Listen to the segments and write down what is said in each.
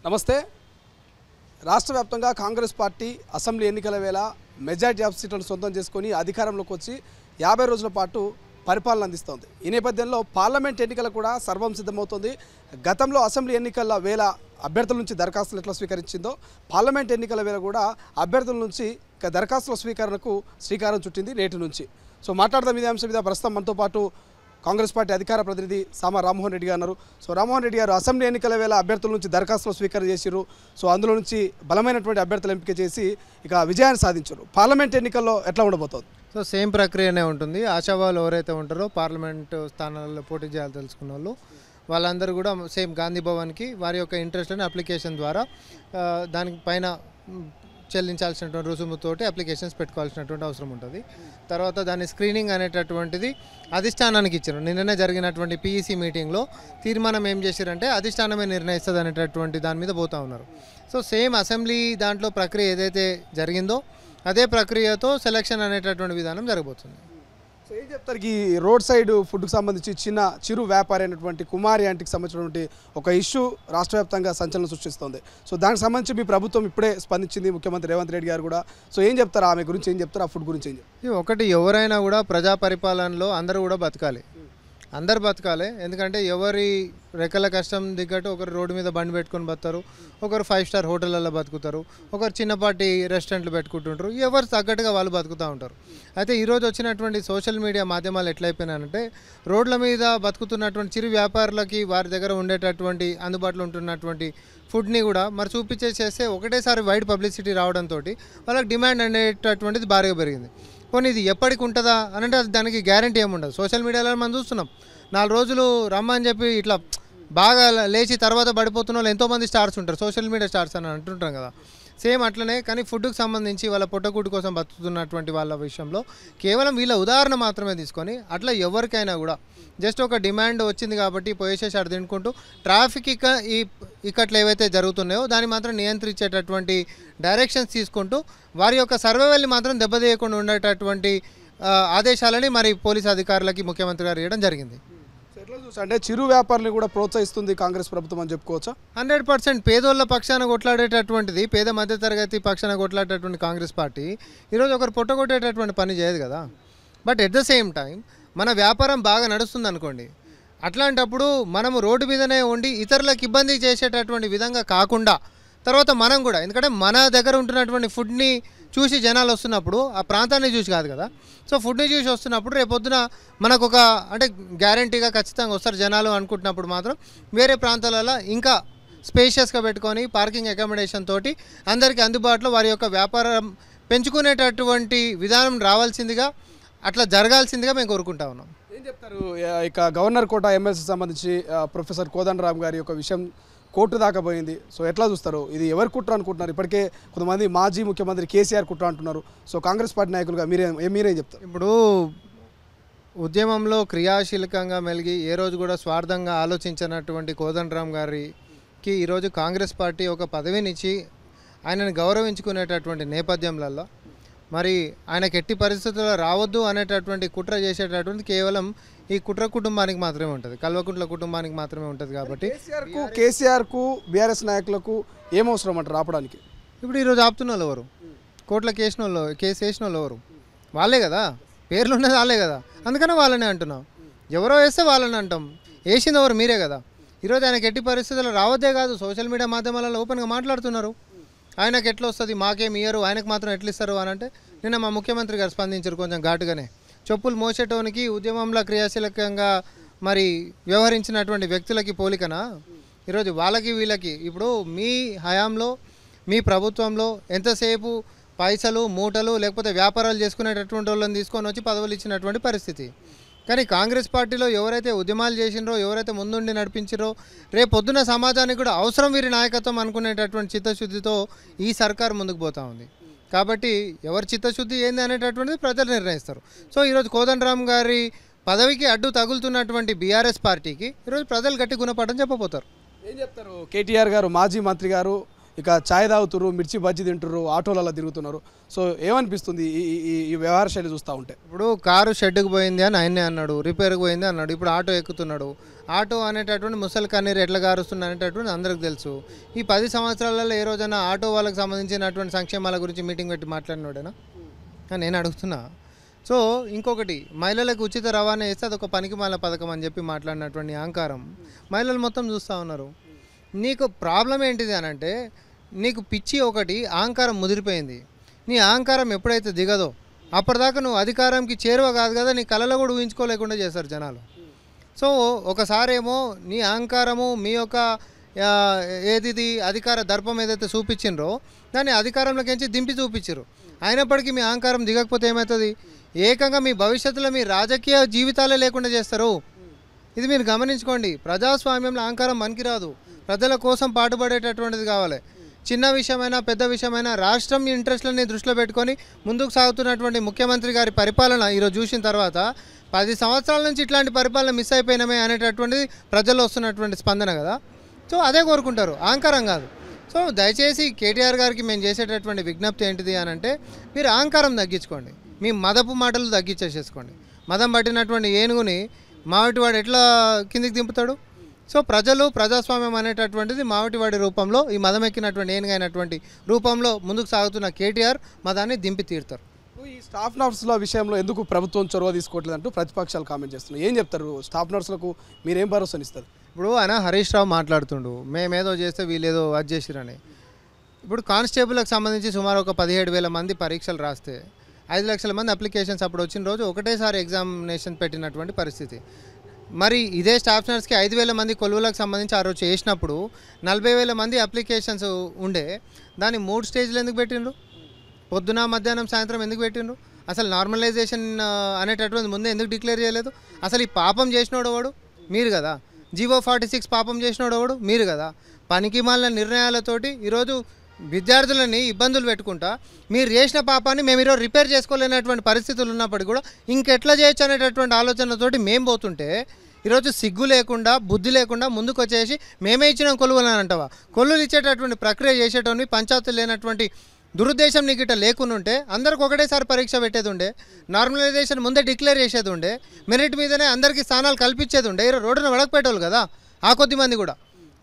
నమస్తే. రాష్ట్ర వ్యాప్తంగా కాంగ్రెస్ పార్టీ అసెంబ్లీ ఎన్నికల వేళ మెజారిటీ ఆఫ్ సీట్లను సొంతం చేసుకొని అధికారంలోకి వచ్చి 50 రోజుల పాటు పరిపాలన అందిస్తోంది. ఈ నేపథ్యంలో పార్లమెంట్ ఎన్నికలు కూడా సర్వం సిద్ధమవుతోంది. గతంలో అసెంబ్లీ ఎన్నికల వేళ అభ్యర్థుల నుంచి దరఖాస్తులు ఎట్లా స్వీకరించిందో పార్లమెంట్ ఎన్నికల వేళ కూడా అభ్యర్థుల నుంచి దరఖాస్తుల స్వీకరణకు శ్రీకారం చుట్టింది నేటి నుంచి. సో మాట్లాడదాం ఇదే అంశం మీద. ప్రస్తుతం మనతో పాటు కాంగ్రెస్ పార్టీ అధికార ప్రతినిధి సామ రామ్మోహన్ రెడ్డి గారు అన్నారు. సో రామ్మోహన్ రెడ్డి గారు, అసెంబ్లీ ఎన్నికల వేళ అభ్యర్థుల నుంచి దరఖాస్తులు స్వీకరణ చేశారు. సో అందులో నుంచి బలమైనటువంటి అభ్యర్థులు ఎంపిక చేసి ఇక విజయాన్ని సాధించారు. పార్లమెంట్ ఎన్నికల్లో ఎట్లా ఉండబోతోంది? సో సేమ్ ప్రక్రియనే ఉంటుంది. ఆశావాళ్ళు ఎవరైతే ఉంటారో పార్లమెంట్ స్థానాల్లో పోటీ చేయాలి తెలుసుకున్న వాళ్ళందరూ కూడా సేమ్ గాంధీ భవన్కి వారి యొక్క ఇంట్రెస్ట్ అని అప్లికేషన్ ద్వారా దానికి పైన చెల్లించాల్సినటువంటి రుసుముతోటి అప్లికేషన్స్ పెట్టుకోవాల్సినటువంటి అవసరం ఉంటుంది. తర్వాత దాని స్క్రీనింగ్ అనేటటువంటిది అధిష్టానానికి ఇచ్చారు. నిన్ననే జరిగినటువంటి పీఈసీ మీటింగ్లో తీర్మానం ఏం చేశారంటే అధిష్టానమే నిర్ణయిస్తుంది అనేటటువంటి దాని మీద పోతూ ఉన్నారు. సో సేమ్ అసెంబ్లీ దాంట్లో ప్రక్రియ ఏదైతే జరిగిందో అదే ప్రక్రియతో సెలక్షన్ అనేటటువంటి విధానం జరగబోతుంది. సో ఏం చెప్తారు, ఈ రోడ్ సైడ్ ఫుడ్కి సంబంధించి చిరు వ్యాపారి అయినటువంటి కుమారి ఆంటీకి సంబంధించినటువంటి ఒక ఇష్యూ రాష్ట్ర వ్యాప్తంగా సంచలనం సృష్టిస్తుంది. సో దానికి సంబంధించి మీ ప్రభుత్వం ఇప్పుడే స్పందించింది, ముఖ్యమంత్రి రేవంత్ రెడ్డి గారు కూడా. సో ఏం చెప్తారు ఆమె గురించి, ఏం చెప్తారు ఆ ఫుడ్ గురించి? ఏం చెప్తారు? ఒకటి, ఎవరైనా కూడా ప్రజా పరిపాలనలో అందరూ కూడా బతకాలి, అందరు బతకాలి. ఎందుకంటే ఎవరి రెక్కల కష్టం దిగ్గట్టు ఒకరు రోడ్డు మీద బండి పెట్టుకొని బతారు, ఒకరు 5 స్టార్ హోటళ్ళల్లో బతుకుతారు, ఒకరు చిన్నపాటి రెస్టారెంట్లు పెట్టుకుంటుంటారు. ఎవరు తగ్గట్టుగా వాళ్ళు బతుకుతూ ఉంటారు. అయితే ఈరోజు వచ్చినటువంటి సోషల్ మీడియా మాధ్యమాలు ఎట్లయిపోయినాయంటే రోడ్ల మీద బతుకుతున్నటువంటి చిరు వ్యాపారులకి వారి దగ్గర ఉండేటటువంటి అందుబాటులో ఉంటున్నటువంటి ఫుడ్ని కూడా మరి చూపించేసేస్తే ఒకటేసారి వైడ్ పబ్లిసిటీ రావడంతో వాళ్ళకి డిమాండ్ అనేటటువంటిది భారీగా పెరిగింది. పోనీ ఇది ఎప్పటికి ఉంటుందా అని అంటే దానికి గ్యారంటీ ఏముండదు. సోషల్ మీడియాలో మనం చూస్తున్నాం, 4 రోజులు రమ్మని చెప్పి ఇట్లా బాగా లేచి తర్వాత పడిపోతున్న వాళ్ళు ఎంతోమంది స్టార్స్ ఉంటారు, సోషల్ మీడియా స్టార్స్ అని అంటుంటాం కదా. సేమ్ అట్లనే కానీ ఫుడ్కి సంబంధించి వాళ్ళ పొట్టకూటి కోసం బతుకుతున్నటువంటి వాళ్ళ విషయంలో కేవలం వీళ్ళ ఉదాహరణ మాత్రమే తీసుకొని అట్లా ఎవరికైనా కూడా జస్ట్ ఒక డిమాండ్ వచ్చింది కాబట్టి పోయేసేసి అక్కడ తినుకుంటూ ట్రాఫిక్ ఇక్కట్లు ఏవైతే జరుగుతున్నాయో దాన్ని మాత్రం నియంత్రించేటటువంటి డైరెక్షన్స్ తీసుకుంటూ వారి యొక్క సర్వైవల్ని మాత్రం దెబ్బతీయకుండా ఉండేటటువంటి ఆదేశాలని మరి పోలీస్ అధికారులకి ముఖ్యమంత్రి గారు ఇవ్వడం జరిగింది. అంటే చిరు వ్యాపారులు కూడా ప్రోత్సహిస్తుంది కాంగ్రెస్ ప్రభుత్వం అని చెప్పుకోవచ్చా? 100% పేదోళ్ళ పక్షాన కొట్లాడేటటువంటిది, పేద మధ్యతరగతి పక్షాన కొట్లాడేటటువంటి కాంగ్రెస్ పార్టీ ఈరోజు ఒకరు పొట్టగొట్టేటటువంటి పని చేయదు కదా. But at the same time మన వ్యాపారం బాగా నడుస్తుంది అనుకోండి, అట్లాంటప్పుడు మనము రోడ్డు మీదనే ఉండి ఇతరులకు ఇబ్బంది చేసేటటువంటి విధంగా కాకుండా తర్వాత మనం కూడా, ఎందుకంటే మన దగ్గర ఉంటున్నటువంటి ఫుడ్ని చూసి జనాలు వస్తున్నప్పుడు ఆ ప్రాంతాన్ని చూసి కాదు కదా. సో ఫుడ్ని చూసి వస్తున్నప్పుడు రేపొద్దున మనకు ఒక అంటే గ్యారంటీగా ఖచ్చితంగా వస్తారు జనాలు అనుకుంటున్నప్పుడు మాత్రం వేరే ప్రాంతాలలో ఇంకా స్పేషియస్గా పెట్టుకొని పార్కింగ్ అకామిడేషన్ తోటి అందరికీ అందుబాటులో వారి యొక్క వ్యాపారం పెంచుకునేటటువంటి విధానం రావాల్సిందిగా, అట్లా జరగాల్సిందిగా మేము కోరుకుంటా ఉన్నాం. ఏం చెప్తారు ఇక గవర్నర్ కోట ఎమ్మెల్సీ సంబంధించి ప్రొఫెసర్ కోదండరామ్ గారి యొక్క విషయం కోర్టు దాకా పోయింది. సో ఎట్లా చూస్తారు, ఇది ఎవరు కుట్ర అనుకుంటున్నారు? ఇప్పటికే కొంతమంది మాజీ ముఖ్యమంత్రి కేసీఆర్ కుట్ర అంటున్నారు. సో కాంగ్రెస్ పార్టీ నాయకులుగా మీరేం చెప్తారు? ఇప్పుడు ఉద్యమంలో క్రియాశీలకంగా మెలిగి ఏ రోజు కూడా స్వార్థంగా ఆలోచించినటువంటి కోదండరామ్ గారికి ఈరోజు కాంగ్రెస్ పార్టీ ఒక పదవినిచ్చి ఆయనను గౌరవించుకునేటటువంటి నేపథ్యంలలో మరి ఆయనకు ఎట్టి పరిస్థితుల్లో రావద్దు అనేటటువంటి కుట్ర చేసేటటువంటి కేవలం ఈ కుట్ర కుటుంబానికి మాత్రమే ఉంటుంది, కల్వకుంట్ల కుటుంబానికి మాత్రమే ఉంటుంది. కాబట్టి కేసీఆర్కు బీఆర్ఎస్ నాయకులకు ఏమవసరం అంటారు ఆపడానికి? ఇప్పుడు ఈరోజు ఆపుతున్న వాళ్ళు ఎవరు? కోట్ల కేసు వేసిన వాళ్ళు ఎవరు? వాళ్ళే కదా, పేర్లు ఉన్నది వాళ్ళే కదా. అందుకనే వాళ్ళనే అంటున్నాం. ఎవరో వేస్తే వాళ్ళని అంటాం, వేసింది ఎవరు? మీరే కదా. ఈరోజు ఆయనకు ఎట్టి పరిస్థితుల్లో రావద్దే కాదు, సోషల్ మీడియా మాధ్యమాలలో ఓపెన్గా మాట్లాడుతున్నారు. ఆయనకు ఎట్లా వస్తుంది, మాకేం ఇయ్యరు, ఆయనకు మాత్రం ఎట్లా ఇస్తారు అని అంటే నిన్న మా ముఖ్యమంత్రి గారు స్పందించారు కొంచెం ఘాటుగానే. చెప్పులు మోసేటోనికి ఉద్యమంలో క్రియాశీలకంగా మరి వ్యవహరించినటువంటి వ్యక్తులకి పోలికనా ఈరోజు వాళ్ళకి వీళ్ళకి? ఇప్పుడు మీ హయాంలో మీ ప్రభుత్వంలో ఎంతసేపు పైసలు మూటలు లేకపోతే వ్యాపారాలు చేసుకునేటటువంటి వాళ్ళని తీసుకొని వచ్చి పదవులు ఇచ్చినటువంటి పరిస్థితి. కానీ కాంగ్రెస్ పార్టీలో ఎవరైతే ఉద్యమాలు చేసినరో, ఎవరైతే ముందుండి నడిపించారో, రేపు పొద్దున సమాజానికి కూడా అవసరం వీరి నాయకత్వం అనుకునేటటువంటి చిత్తశుద్ధితో ఈ సర్కార్ ముందుకు పోతూ ఉంది. కాబట్టి ఎవరి చిత్తశుద్ధి ఏంది అనేటటువంటిది ప్రజలు నిర్ణయిస్తారు. సో ఈరోజు కోదండరామ్ గారి పదవికి అడ్డు తగులుతున్నటువంటి బీఆర్ఎస్ పార్టీకి ఈరోజు ప్రజలు గట్టి గుణపాఠం చెప్పబోతారు. ఏం చెప్తారు? కేటీఆర్ గారు మాజీ మంత్రి గారు ఇక ఛాయ్ తాగుతున్నారు, మిర్చి బజ్జీ తింటున్నారు, ఆటోలలో తిరుగుతున్నారు. సో ఏమనిపిస్తుంది ఈ వ్యవహార శైలి చూస్తూ ఉంటే? ఇప్పుడు కారు షెడ్కి పోయింది అని ఆయనే అన్నాడు, రిపేర్కి పోయింది అన్నాడు, ఇప్పుడు ఆటో ఎక్కుతున్నాడు. ఆటో అనేటటువంటి ముసలి కన్నీరు ఎట్లా గారుస్తుంది అనేటటువంటి అందరికి తెలుసు. ఈ 10 సంవత్సరాలలో ఏ రోజైనా ఆటో వాళ్ళకి సంబంధించినటువంటి సంక్షేమాల గురించి మీటింగ్ పెట్టి మాట్లాడినాడేనా నేను అడుగుతున్నా. సో ఇంకొకటి, మహిళలకు ఉచిత రవాణా చేస్తే అదొక పనికిమాలిన పథకం అని చెప్పి మాట్లాడినటువంటి అహంకారం మహిళలు మొత్తం చూస్తూ ఉన్నారు. నీకు ప్రాబ్లం ఏంటిది అని అంటే, నీకు పిచ్చి ఒకటి, అహంకారం ముదిరిపోయింది. నీ అహంకారం ఎప్పుడైతే దిగదో అప్పటిదాకా నువ్వు అధికారంకి చేరువ కాదు కదా, నీ కళలో కూడా ఊహించుకోలేకుండా చేస్తారు జనాలు. సో ఒకసారేమో నీ అహంకారము మీ యొక్క ఏది అధికార దర్పం ఏదైతే చూపించిండ్రో దాన్ని అధికారంలోకి దింపి చూపించారు. అయినప్పటికీ మీ అహంకారం దిగకపోతే ఏమవుతుంది? ఏకంగా మీ భవిష్యత్తులో మీ రాజకీయ జీవితాలే లేకుండా చేస్తారు. ఇది మీరు గమనించుకోండి. ప్రజాస్వామ్యంలో అహంకారం పనికిరాదు. ప్రజల కోసం పాటుపడేటటువంటిది కావాలి. చిన్న విషయమైనా పెద్ద విషయమైనా రాష్ట్రం ఇంట్రెస్ట్లని దృష్టిలో పెట్టుకొని ముందుకు సాగుతున్నటువంటి ముఖ్యమంత్రి గారి పరిపాలన ఈరోజు చూసిన తర్వాత 10 సంవత్సరాల నుంచి ఇట్లాంటి పరిపాలన మిస్ అయిపోయినామే అనేటటువంటిది ప్రజల్లో వస్తున్నటువంటి స్పందన కదా. సో అదే కోరుకుంటారు, అహంకారం కాదు. సో దయచేసి కేటీఆర్ గారికి మేము చేసేటటువంటి విజ్ఞప్తి ఏంటిది అని అంటే, మీరు అహంకారం తగ్గించుకోండి, మీ మదపు మాటలు తగ్గించేసేసుకోండి. మదం పట్టినటువంటి ఏనుగుని మావిటివాడు ఎట్లా కిందికి దింపుతాడు? సో ప్రజలు ప్రజాస్వామ్యం అనేటటువంటిది మావిటివాడి రూపంలో, ఈ మదం ఎక్కినటువంటి ఏనుగైనటువంటి రూపంలో ముందుకు సాగుతున్న కేటీఆర్ మదాన్ని దింపి తీరుతారు. ఈ స్టాఫ్ నర్సుల విషయంలో ఎందుకు ప్రభుత్వం చొరవ తీసుకోవట్లేదంటూ ప్రతిపక్షాలు కామెంట్ చేస్తున్నాయి. ఏం చెప్తారు? స్టాఫ్ నర్సులకు మీరేం భరోసానిస్తారు? ఇప్పుడు ఆయన హరీష్ రావు మాట్లాడుతుండు, మేమేదో చేస్తే వీళ్ళేదో అది చేసిరని. ఇప్పుడు కానిస్టేబుల్కి సంబంధించి సుమారు ఒక 17,000 మంది పరీక్షలు రాస్తే 5 లక్షల మంది అప్లికేషన్స్ అప్పుడు వచ్చిన రోజు ఒకటేసారి ఎగ్జామినేషన్ పెట్టినటువంటి పరిస్థితి. మరి ఇదే స్టాఫ్ నర్స్కి 5,000 మంది కొలువులకు సంబంధించి ఆ రోజు చేసినప్పుడు 40,000 మంది అప్లికేషన్స్ ఉండే, దాన్ని 3 స్టేజ్లు ఎందుకు పెట్టిండ్రు? పొద్దున మధ్యాహ్నం సాయంత్రం ఎందుకు పెట్టిండ్రు? అసలు నార్మలైజేషన్ అనేటటువంటి ముందే ఎందుకు డిక్లేర్ చేయలేదు? అసలు ఈ పాపం చేసినోడు వాడు మీరు కదా, జీవో 46 పాపం చేసినోడు వాడు మీరు కదా. పనికి మాలిన నిర్ణయాలతోటి ఈరోజు విద్యార్థులని ఇబ్బందులు పెట్టుకుంటా మీరు చేసిన పాపాన్ని మేము ఈరోజు రిపేర్ చేసుకోలేనటువంటి పరిస్థితులు ఉన్నప్పటికీ కూడా ఇంకెట్లా చేయొచ్చు అనేటటువంటి ఆలోచనతోటి మేము పోతుంటే, ఈరోజు సిగ్గు లేకుండా బుద్ధి లేకుండా ముందుకు వచ్చేసి మేమే ఇచ్చినాం కొలువులు అని అంటావా? కొలువులు ఇచ్చేటటువంటి ప్రక్రియ చేసేటోని పంచాయతీలు లేనటువంటి దురుద్దేశం నీకు ఇట్లా లేకుండా ఉంటే అందరికి ఒకటేసారి పరీక్ష పెట్టేది ఉండే, నార్మలైజేషన్ ముందే డిక్లేర్ చేసేది ఉండే, మెరిట్ మీదనే అందరికీ స్థానాలు కల్పించేది ఉండే. ఈరోజు రోడ్డున వడకపోయేటోళ్ళు కదా ఆ కొద్ది మంది కూడా.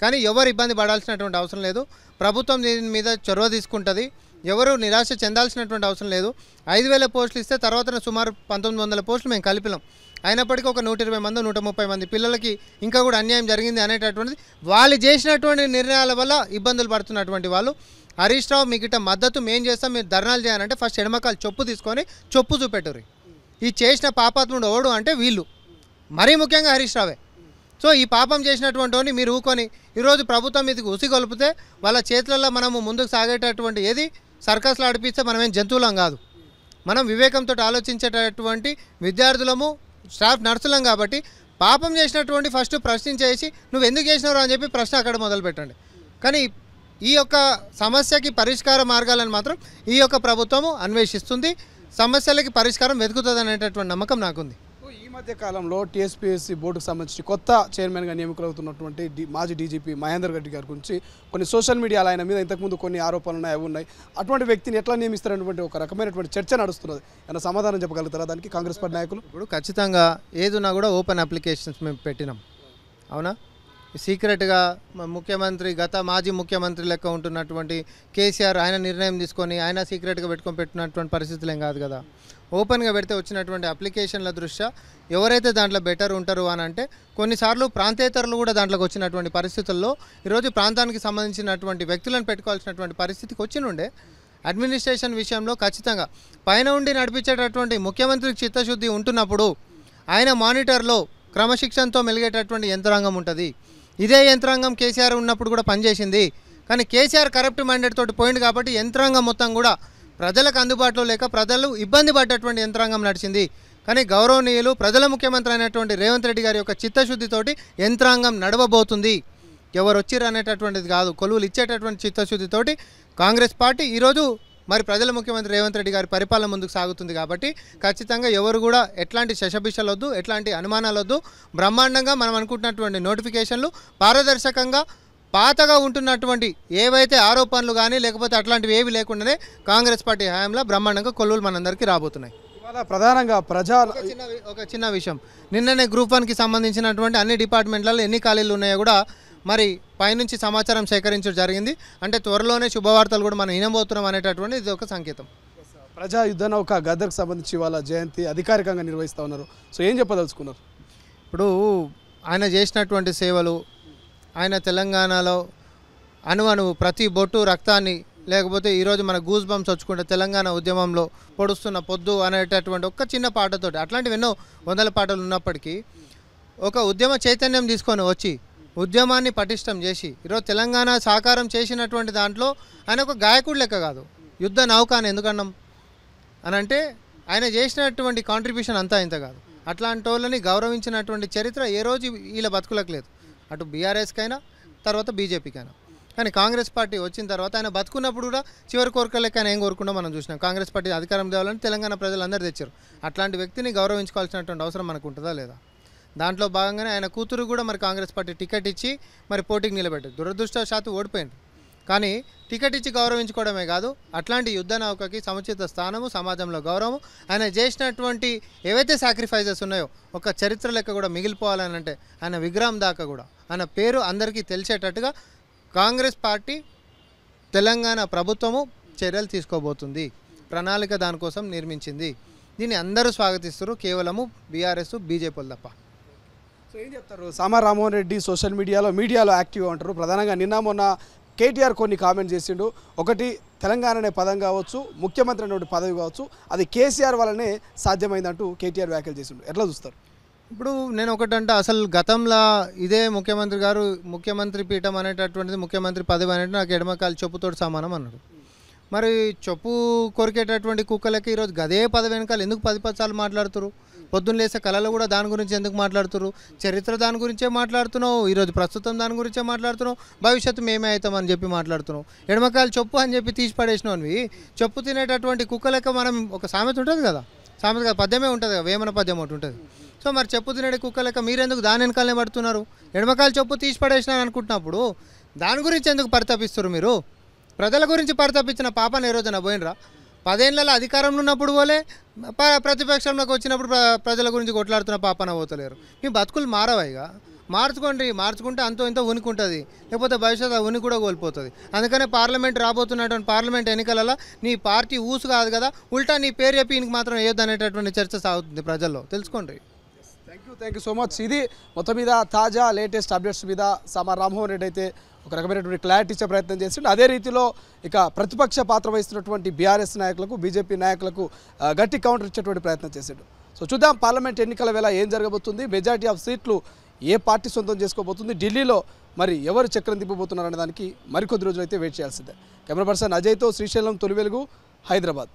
కానీ ఎవరు ఇబ్బంది పడాల్సినటువంటి అవసరం లేదు. ప్రభుత్వం దీని మీద చొరవ తీసుకుంటుంది. ఎవరు నిరాశ చెందాల్సినటువంటి అవసరం లేదు. 5,000 పోస్టులు ఇస్తే తర్వాత సుమారు 1,900 పోస్టులు మేము కలిపినాం. అయినప్పటికీ ఒక 120 మంది 130 మంది పిల్లలకి ఇంకా కూడా అన్యాయం జరిగింది అనేటటువంటిది వాళ్ళు చేసినటువంటి నిర్ణయాల వల్ల ఇబ్బందులు పడుతున్నటువంటి వాళ్ళు. హరీష్ రావు మీకు ఇట్లా మద్దతు మేము చేస్తాం, మీరు ధర్నాలు చేయాలంటే ఫస్ట్ ఎడమకాలు చొప్పు తీసుకొని చొప్పు చూపెట్టుర్రి. ఈ చేసిన పాపాత్ముడు ఓడు అంటే వీళ్ళు, మరీ ముఖ్యంగా హరీష్ రావే. సో ఈ పాపం చేసినటువంటి మీరు ఊకొని ఈరోజు ప్రభుత్వం మీదకి ఉసిగొలిపితే వాళ్ళ చేతులలో మనము ముందుకు సాగేటటువంటి ఏది సర్కస్లో ఆడిపిస్తే మనమేం జంతువులం కాదు. మనం వివేకంతో ఆలోచించేటటువంటి విద్యార్థులము స్టాఫ్ నర్సులం కాబట్టి పాపం చేసినటువంటి ఫస్ట్ ప్రశ్నించేసి నువ్వు ఎందుకు చేసినావు అని చెప్పి ప్రశ్న అక్కడ మొదలు పెట్టండి. కానీ ఈ యొక్క సమస్యకి పరిష్కార మార్గాలను మాత్రం ఈ యొక్క ప్రభుత్వము అన్వేషిస్తుంది, సమస్యలకి పరిష్కారం వెతుకుతుంది అనేటటువంటి నమ్మకం నాకుంది. ఈ మధ్య కాలంలో టీఎస్పీఎస్సీ బోర్డుకు సంబంధించి కొత్త చైర్మన్గా నియమితులవుతున్నటువంటి మాజీ డీజీపీ మహేందర్ రెడ్డి గారి గురించి కొన్ని సోషల్ మీడియాలో ఆయన మీద ఇంతకుముందు కొన్ని ఆరోపణలు ఉన్నాయి, అవి ఉన్నాయి. అటువంటి వ్యక్తిని ఎట్లా నియమిస్తారనేటువంటి ఒక రకమైనటువంటి చర్చ నడుస్తున్నది. ఏమైనా సమాధానం చెప్పగలుగుతారా దానికి కాంగ్రెస్ పార్టీ నాయకులు? ఇప్పుడు ఖచ్చితంగా ఏదున్నా కూడా ఓపెన్ అప్లికేషన్స్ మేము పెట్టినాం, అవునా? సీక్రెట్గా ముఖ్యమంత్రి మాజీ ముఖ్యమంత్రి లెక్క ఉంటున్నటువంటి కేసీఆర్ ఆయన నిర్ణయం తీసుకొని ఆయన సీక్రెట్గా పెట్టుకొని పెట్టినటువంటి పరిస్థితులు ఏం కాదు కదా. ఓపెన్గా పెడితే వచ్చినటువంటి అప్లికేషన్ల దృష్ట్యా ఎవరైతే దాంట్లో బెటర్ ఉంటారు అని అంటే కొన్నిసార్లు ప్రాంతేతరులు కూడా దాంట్లోకి వచ్చినటువంటి పరిస్థితుల్లో ఈరోజు ప్రాంతానికి సంబంధించినటువంటి వ్యక్తులను పెట్టుకోవాల్సినటువంటి పరిస్థితికి వచ్చినుండే. అడ్మినిస్ట్రేషన్ విషయంలో ఖచ్చితంగా పైన ఉండి నడిపించేటటువంటి ముఖ్యమంత్రికి చిత్తశుద్ధి ఉంటున్నప్పుడు ఆయన మానిటర్లో క్రమశిక్షణతో మెలిగేటటువంటి యంత్రాంగం ఉంటుంది. ఇదే యంత్రాంగం కేసీఆర్ ఉన్నప్పుడు కూడా పనిచేసింది. కానీ కేసీఆర్ కరప్ట్ మైండెడ్ తోటి పోయింది కాబట్టి యంత్రాంగం మొత్తం కూడా ప్రజలకు అందుబాటులో లేక ప్రజలు ఇబ్బంది పడ్డటువంటి యంత్రాంగం నడిచింది. కానీ గౌరవనీయులు ప్రజల ముఖ్యమంత్రి అయినటువంటి రేవంత్ రెడ్డి గారి యొక్క చిత్తశుద్ధితోటి యంత్రాంగం నడవబోతుంది. ఎవరు వచ్చిర్రు అనేటటువంటిది కాదు, కొలువులు ఇచ్చేటటువంటి చిత్తశుద్ధితోటి కాంగ్రెస్ పార్టీ ఈరోజు మరి ప్రజల ముఖ్యమంత్రి రేవంత్ రెడ్డి గారి పరిపాలన ముందుకు సాగుతుంది. కాబట్టి ఖచ్చితంగా ఎవరు కూడా ఎట్లాంటి శశభిషలు వద్దు, ఎట్లాంటి అనుమానాలు వద్దు. బ్రహ్మాండంగా మనం అనుకుంటున్నటువంటి నోటిఫికేషన్లు పారదర్శకంగా పాతగా ఉంటున్నటువంటి ఏవైతే ఆరోపణలు కానీ లేకపోతే అట్లాంటివి ఏవి లేకుండానే కాంగ్రెస్ పార్టీ హయాంలో బ్రహ్మాండంగా కొల్లులు మనందరికీ రాబోతున్నాయి. ఇవాళ ప్రధానంగా ఒక చిన్న విషయం, నిన్ననే గ్రూప్ 1కి సంబంధించినటువంటి అన్ని డిపార్ట్మెంట్లలో ఎన్ని ఖాళీలు ఉన్నాయో కూడా మరి పైనుంచి సమాచారం సేకరించడం జరిగింది. అంటే త్వరలోనే శుభవార్తలు కూడా మనం వినబోతున్నాం అనేటటువంటి ఇది ఒక సంకేతం. ప్రజా యుద్ధ నౌక గదర్కు సంబంధించి వాళ్ళ జయంతి అధికారికంగా నిర్వహిస్తూ ఉన్నారు. సో ఏం చెప్పదలుచుకున్నారు? ఇప్పుడు ఆయన చేసినటువంటి సేవలు, ఆయన తెలంగాణలో అణువణువు ప్రతి బొట్టు రక్తాన్ని, లేకపోతే ఈరోజు మన గూస్ బంప్స్ వచ్చుకుంటే తెలంగాణ ఉద్యమంలో పొడుస్తున్న పొద్దు అనేటటువంటి ఒక్క చిన్న పాటతోటి, అట్లాంటివి ఎన్నో వందల పాటలు ఉన్నప్పటికీ ఒక ఉద్యమ చైతన్యం తీసుకొని వచ్చి ఉద్యమాన్ని పటిష్టం చేసి ఈరోజు తెలంగాణ సాకారం చేసినటువంటి దాంట్లో ఆయన ఒక గాయకుడు లెక్క కాదు, యుద్ధ నౌక అని ఎందుకన్నాం అని అంటే ఆయన చేసినటువంటి కాంట్రిబ్యూషన్ అంతా ఇంత కాదు. అట్లాంటి వాళ్ళని గౌరవించినటువంటి చరిత్ర ఏ రోజు వీళ్ళ బతుకులకు లేదు, అటు బీఆర్ఎస్కైనా తర్వాత బీజేపీకైనా. కానీ కాంగ్రెస్ పార్టీ వచ్చిన తర్వాత ఆయన బతుకున్నప్పుడు కూడా చివరి కోరికలకి ఆయన ఏం కోరుకుంటో మనం చూసినాం. కాంగ్రెస్ పార్టీ అధికారం తేవాలని తెలంగాణ ప్రజలందరూ తెచ్చారు. అట్లాంటి వ్యక్తిని గౌరవించుకోవాల్సినటువంటి అవసరం మనకు ఉంటుందా లేదా? దాంట్లో భాగంగానే ఆయన కూతురు కూడా మరి కాంగ్రెస్ పార్టీ టికెట్ ఇచ్చి మరి పోటీకి నిలబెట్టారు. దురదృష్టవశాత్తు ఓడిపోయింది. కానీ టికెట్ ఇచ్చి గౌరవించుకోవడమే కాదు, అట్లాంటి యుద్ధ నౌకకి సముచిత స్థానము, సమాజంలో గౌరవము, ఆయన చేసినటువంటి ఏవైతే సాక్రిఫైజెస్ ఉన్నాయో ఒక చరిత్ర లెక్క కూడా మిగిలిపోవాలని అంటే ఆయన విగ్రహం దాకా కూడా ఆయన పేరు అందరికీ తెలిసేటట్టుగా కాంగ్రెస్ పార్టీ తెలంగాణ ప్రభుత్వము చర్యలు తీసుకోబోతుంది. ప్రణాళిక దానికోసం నిర్మించింది. దీన్ని అందరూ స్వాగతిస్తారు, కేవలము బీఆర్ఎస్ బీజేపీలు తప్ప. సో ఏం చెప్తారు? సామా రామ్మోహన్ రెడ్డి సోషల్ మీడియాలో యాక్టివ్గా ఉంటారు. ప్రధానంగా నిన్న మొన్న కేటీఆర్ కొన్ని కామెంట్ చేసిండు. ఒకటి, తెలంగాణ అనే పదం కావచ్చు, ముఖ్యమంత్రి అనే పదవి కావచ్చు, అది కేసీఆర్ వల్లనే సాధ్యమైందంటూ కేటీఆర్ వ్యాఖ్యలు చేసిండు. ఎట్లా చూస్తారు? ఇప్పుడు నేను ఒకటంటే అసలు గతంలో ఇదే ముఖ్యమంత్రి గారు ముఖ్యమంత్రి పీఠం అనేటటువంటిది, ముఖ్యమంత్రి పదవి అనేది నాకు ఎడమకాలు చెప్పుతోటి సమానం అన్నాడు. మరి చెప్పు కొరికేటటువంటి కుక్కలకి ఈరోజు గదే పదవి వెనకాల ఎందుకు 10 సార్లు మాట్లాడుతున్నారు? పొద్దున్న లేసే కళలు కూడా దాని గురించి ఎందుకు మాట్లాడుతున్నారు? చరిత్ర దాని గురించే మాట్లాడుతున్నావు, ఈరోజు ప్రస్తుతం దాని గురించే మాట్లాడుతున్నావు, భవిష్యత్తు మేమే అవుతామని చెప్పి మాట్లాడుతున్నావు. ఎడమకాయలు చెప్పు అని చెప్పి తీసి పడేసినవి. చెప్పు తినేటటువంటి కుక్కలక మనం ఒక సామెత ఉంటుంది కదా, సామెత కదా, పద్యమే ఉంటుంది కదా, వేమన పద్యం ఒకటి ఉంటుంది. సో మరి చెప్పు తినేటి కుక్కలక మీరెందుకు దాని వెనకాలనే పడుతున్నారు? ఎడమకాయలు చెప్పు తీసి పడేసినాను అనుకుంటున్నప్పుడు దాని గురించి ఎందుకు పరితపిస్తారు మీరు? ప్రజల గురించి పరితపించిన పాపను ఏ రోజున పోయినరా? 10 ఏళ్ళ అధికారంలో ఉన్నప్పుడు పోలే, ప్రతిపక్షంలోకి వచ్చినప్పుడు ప్రజల గురించి కొట్లాడుతున్న పాపన పోతలేరు. మీ బతుకులు మారవాయిగా, మార్చుకుంటే అంతో ఇంతో ఉనికి ఉంటుంది, లేకపోతే భవిష్యత్తు ఉనికి కూడా కోల్పోతుంది. అందుకనే పార్లమెంట్ రాబోతున్నటువంటి పార్లమెంట్ ఎన్నికలలో నీ పార్టీ ఊసు కాదు కదా, ఉల్టా నీ పేరు చెప్పి ఇంక మాత్రం వేయొద్దు అనేటటువంటి చర్చ సాగుతుంది ప్రజల్లో, తెలుసుకోండి. Thank you so much. ఇది మొత్తం మీద తాజా లేటెస్ట్ అప్డేట్స్ మీద సామా రామ్మోహన్ రెడ్డి అయితే ఒక రకమైనటువంటి క్లారిటీ ఇచ్చే ప్రయత్నం చేసిండు. అదే రీతిలో ఇక ప్రతిపక్ష పాత్ర వహిస్తున్నటువంటి బీఆర్ఎస్ నాయకులకు, బీజేపీ నాయకులకు గట్టి కౌంటర్ ఇచ్చేటువంటి ప్రయత్నం చేసిండు. సో చూద్దాం పార్లమెంట్ ఎన్నికల వేళ ఏం జరగబోతుంది, మెజారిటీ ఆఫ్ సీట్లు ఏ పార్టీ సొంతం చేసుకోబోతుంది, ఢిల్లీలో మరి ఎవరు చక్రం తిప్పబోతున్నారు అనే దానికి మరికొద్ది రోజులు అయితే వెయిట్ చేయాల్సిందే. కెమెరా పర్సన్ అజయ్తో శ్రీశైలం, తొలి వెలుగు, హైదరాబాద్.